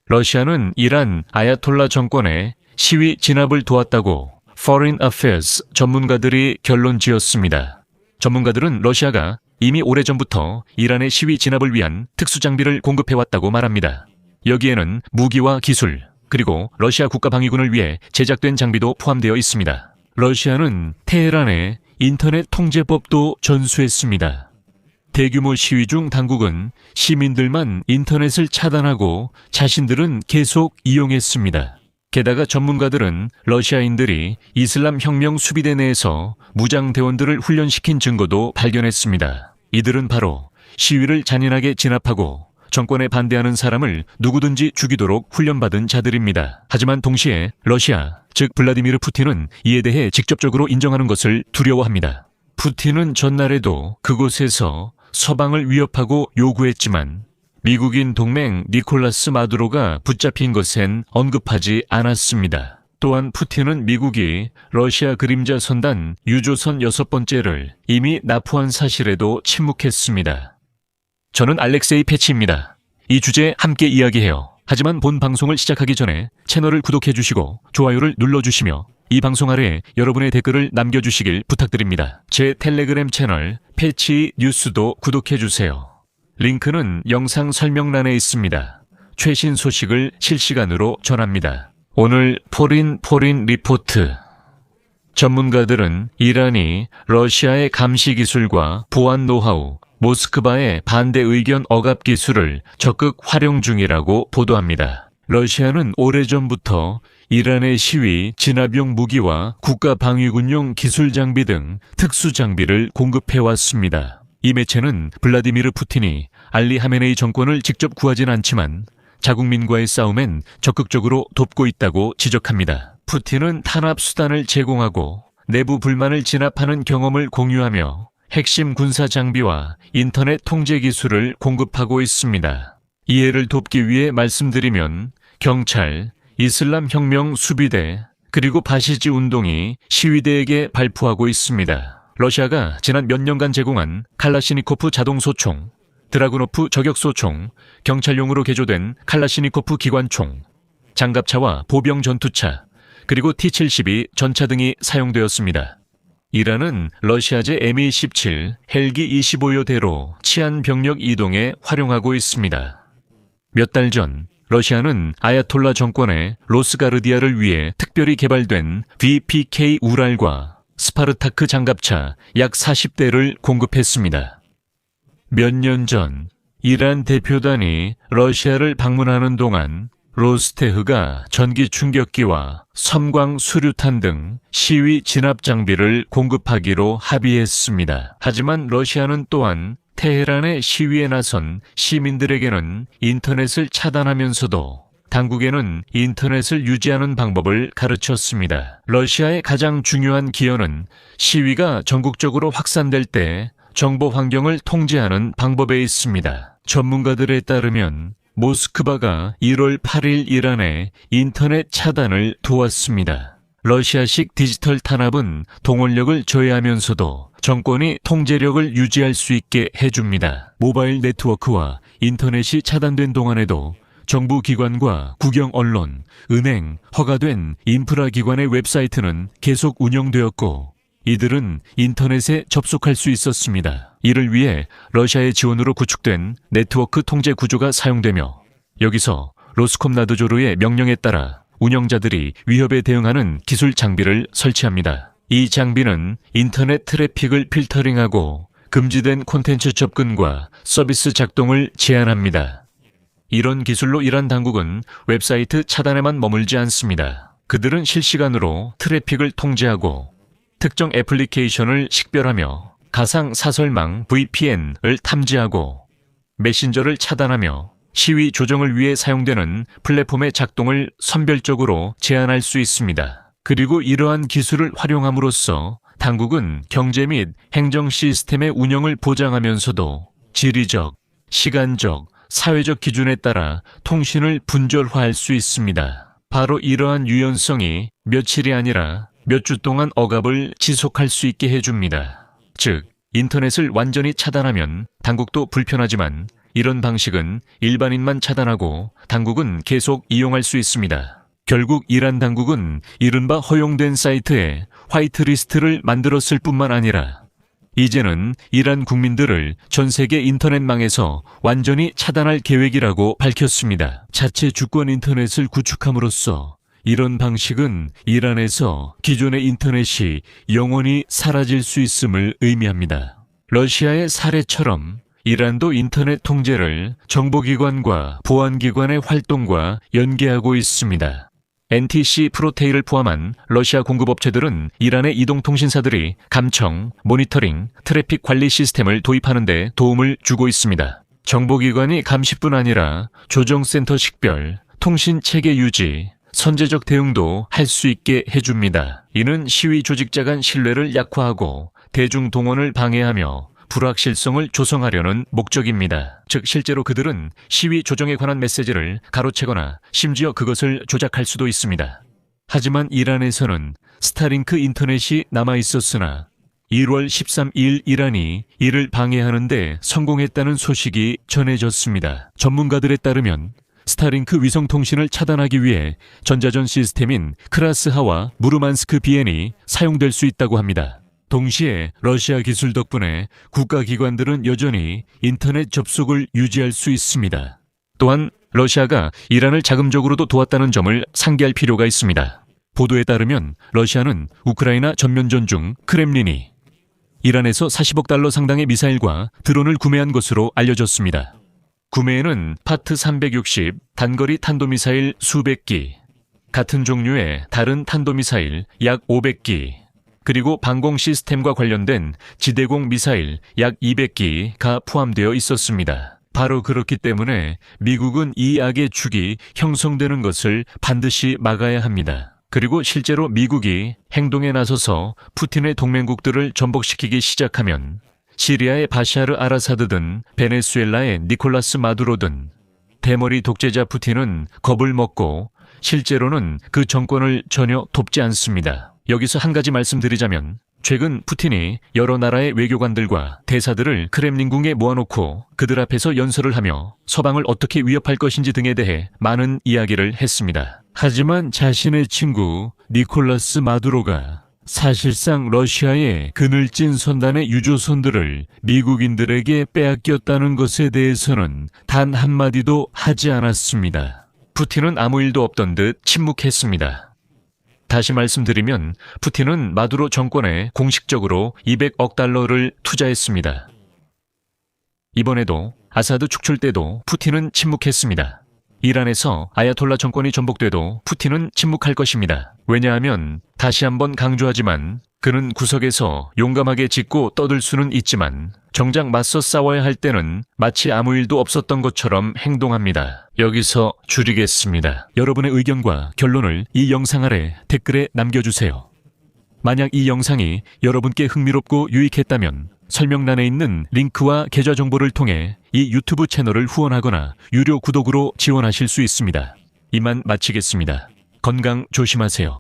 러시아는 이란 아야톨라 정권의 시위 진압을 도왔다고 Foreign Affairs 전문가들이 결론 지었습니다. 전문가들은 러시아가 이미 오래전부터 이란의 시위 진압을 위한 특수장비를 공급해왔다고 말합니다. 여기에는 무기와 기술, 그리고 러시아 국가방위군을 위해 제작된 장비도 포함되어 있습니다. 러시아는 테헤란에 인터넷 통제법도 전수했습니다. 대규모 시위 중 당국은 시민들만 인터넷을 차단하고 자신들은 계속 이용했습니다. 게다가 전문가들은 러시아인들이 이슬람 혁명 수비대 내에서 무장대원들을 훈련시킨 증거도 발견했습니다. 이들은 바로 시위를 잔인하게 진압하고 정권에 반대하는 사람을 누구든지 죽이도록 훈련받은 자들입니다. 하지만 동시에 러시아, 즉 블라디미르 푸틴은 이에 대해 직접적으로 인정하는 것을 두려워합니다. 푸틴은 전날에도 그곳에서 서방을 위협하고 요구했지만 미국인 동맹 니콜라스 마두로가 붙잡힌 것엔 언급하지 않았습니다. 또한 푸틴은 미국이 러시아 그림자 선단 유조선 6번째를 이미 납포한 사실에도 침묵했습니다. 저는 알렉세이 패치입니다. 이 주제 함께 이야기해요. 하지만 본 방송을 시작하기 전에 채널을 구독해주시고 좋아요를 눌러주시며 이 방송 아래에 여러분의 댓글을 남겨주시길 부탁드립니다. 제 텔레그램 채널 패치 뉴스도 구독해주세요. 링크는 영상 설명란에 있습니다. 최신 소식을 실시간으로 전합니다. 오늘 포린 리포트. 전문가들은 이란이 러시아의 감시 기술과 보안 노하우, 모스크바의 반대 의견 억압 기술을 적극 활용 중이라고 보도합니다. 러시아는 오래전부터 이란의 시위, 진압용 무기와 국가방위군용 기술 장비 등 특수 장비를 공급해왔습니다. 이 매체는 블라디미르 푸틴이 알리 하메네이 정권을 직접 구하진 않지만 자국민과의 싸움엔 적극적으로 돕고 있다고 지적합니다. 푸틴은 탄압 수단을 제공하고 내부 불만을 진압하는 경험을 공유하며 핵심 군사 장비와 인터넷 통제 기술을 공급하고 있습니다. 이해를 돕기 위해 말씀드리면 경찰, 이슬람 혁명 수비대, 그리고 바시지 운동이 시위대에게 발포하고 있습니다. 러시아가 지난 몇 년간 제공한 칼라시니코프 자동소총, 드라구노프 저격소총, 경찰용으로 개조된 칼라시니코프 기관총, 장갑차와 보병 전투차, 그리고 T-72 전차 등이 사용되었습니다. 이란은 러시아제 Mi-17 헬기 25여대로 치안 병력 이동에 활용하고 있습니다. 몇 달 전 러시아는 아야톨라 정권의 로스가르디아를 위해 특별히 개발된 VPK 우랄과 스파르타크 장갑차 약 40대를 공급했습니다. 몇 년 전 이란 대표단이 러시아를 방문하는 동안 로스테흐가 전기 충격기와 섬광 수류탄 등 시위 진압 장비를 공급하기로 합의했습니다. 하지만 러시아는 또한 테헤란의 시위에 나선 시민들에게는 인터넷을 차단하면서도 당국에는 인터넷을 유지하는 방법을 가르쳤습니다. 러시아의 가장 중요한 기여는 시위가 전국적으로 확산될 때 정보 환경을 통제하는 방법에 있습니다. 전문가들에 따르면 모스크바가 1월 8일 이란의 인터넷 차단을 도왔습니다. 러시아식 디지털 탄압은 동원력을 저해하면서도 정권이 통제력을 유지할 수 있게 해줍니다. 모바일 네트워크와 인터넷이 차단된 동안에도 정부 기관과 국영 언론, 은행, 허가된 인프라 기관의 웹사이트는 계속 운영되었고 이들은 인터넷에 접속할 수 있었습니다. 이를 위해 러시아의 지원으로 구축된 네트워크 통제 구조가 사용되며 여기서 로스콤나도조르의 명령에 따라 운영자들이 위협에 대응하는 기술 장비를 설치합니다. 이 장비는 인터넷 트래픽을 필터링하고 금지된 콘텐츠 접근과 서비스 작동을 제한합니다. 이런 기술로 이란 당국은 웹사이트 차단에만 머물지 않습니다. 그들은 실시간으로 트래픽을 통제하고 특정 애플리케이션을 식별하며 가상 사설망 VPN을 탐지하고 메신저를 차단하며 시위 조정을 위해 사용되는 플랫폼의 작동을 선별적으로 제한할 수 있습니다. 그리고 이러한 기술을 활용함으로써 당국은 경제 및 행정 시스템의 운영을 보장하면서도 지리적, 시간적, 사회적 기준에 따라 통신을 분절화할 수 있습니다. 바로 이러한 유연성이 며칠이 아니라 몇 주 동안 억압을 지속할 수 있게 해줍니다. 즉, 인터넷을 완전히 차단하면 당국도 불편하지만 이런 방식은 일반인만 차단하고 당국은 계속 이용할 수 있습니다. 결국 이란 당국은 이른바 허용된 사이트에 화이트리스트를 만들었을 뿐만 아니라 이제는 이란 국민들을 전 세계 인터넷망에서 완전히 차단할 계획이라고 밝혔습니다. 자체 주권 인터넷을 구축함으로써 이런 방식은 이란에서 기존의 인터넷이 영원히 사라질 수 있음을 의미합니다. 러시아의 사례처럼 이란도 인터넷 통제를 정보기관과 보안기관의 활동과 연계하고 있습니다. NTC 프로테일을 포함한 러시아 공급업체들은 이란의 이동통신사들이 감청, 모니터링, 트래픽 관리 시스템을 도입하는 데 도움을 주고 있습니다. 정보기관이 감시뿐 아니라 조정센터 식별, 통신체계 유지, 선제적 대응도 할 수 있게 해줍니다. 이는 시위 조직자 간 신뢰를 약화하고 대중 동원을 방해하며 불확실성을 조성하려는 목적입니다. 즉 실제로 그들은 시위 조정에 관한 메시지를 가로채거나 심지어 그것을 조작할 수도 있습니다. 하지만 이란에서는 스타링크 인터넷이 남아있었으나 1월 13일 이란이 이를 방해하는 데 성공했다는 소식이 전해졌습니다. 전문가들에 따르면 스타링크 위성통신을 차단하기 위해 전자전 시스템인 크라스하와 무르만스크 비엔이 사용될 수 있다고 합니다. 동시에 러시아 기술 덕분에 국가기관들은 여전히 인터넷 접속을 유지할 수 있습니다. 또한 러시아가 이란을 자금적으로도 도왔다는 점을 상기할 필요가 있습니다. 보도에 따르면 러시아는 우크라이나 전면전 중 크렘린이 이란에서 40억 달러 상당의 미사일과 드론을 구매한 것으로 알려졌습니다. 구매에는 파트 360 단거리 탄도미사일 수백 기, 같은 종류의 다른 탄도미사일 약 500기, 그리고 방공 시스템과 관련된 지대공 미사일 약 200기가 포함되어 있었습니다. 바로 그렇기 때문에 미국은 이 악의 축이 형성되는 것을 반드시 막아야 합니다. 그리고 실제로 미국이 행동에 나서서 푸틴의 동맹국들을 전복시키기 시작하면 시리아의 바샤르 아라사드든 베네수엘라의 니콜라스 마두로든 대머리 독재자 푸틴은 겁을 먹고 실제로는 그 정권을 전혀 돕지 않습니다. 여기서 한 가지 말씀드리자면 최근 푸틴이 여러 나라의 외교관들과 대사들을 크렘린궁에 모아놓고 그들 앞에서 연설을 하며 서방을 어떻게 위협할 것인지 등에 대해 많은 이야기를 했습니다. 하지만 자신의 친구 니콜라스 마두로가 사실상 러시아의 그늘진 선단의 유조선들을 미국인들에게 빼앗겼다는 것에 대해서는 단 한마디도 하지 않았습니다. 푸틴은 아무 일도 없던 듯 침묵했습니다. 다시 말씀드리면 푸틴은 마두로 정권에 공식적으로 200억 달러를 투자했습니다. 이번에도 아사드 축출 때도 푸틴은 침묵했습니다. 이란에서 아야톨라 정권이 전복돼도 푸틴은 침묵할 것입니다. 왜냐하면 다시 한번 강조하지만 그는 구석에서 용감하게 짖고 떠들 수는 있지만 정작 맞서 싸워야 할 때는 마치 아무 일도 없었던 것처럼 행동합니다. 여기서 줄이겠습니다. 여러분의 의견과 결론을 이 영상 아래 댓글에 남겨주세요. 만약 이 영상이 여러분께 흥미롭고 유익했다면 설명란에 있는 링크와 계좌 정보를 통해 이 유튜브 채널을 후원하거나 유료 구독으로 지원하실 수 있습니다. 이만 마치겠습니다. 건강 조심하세요.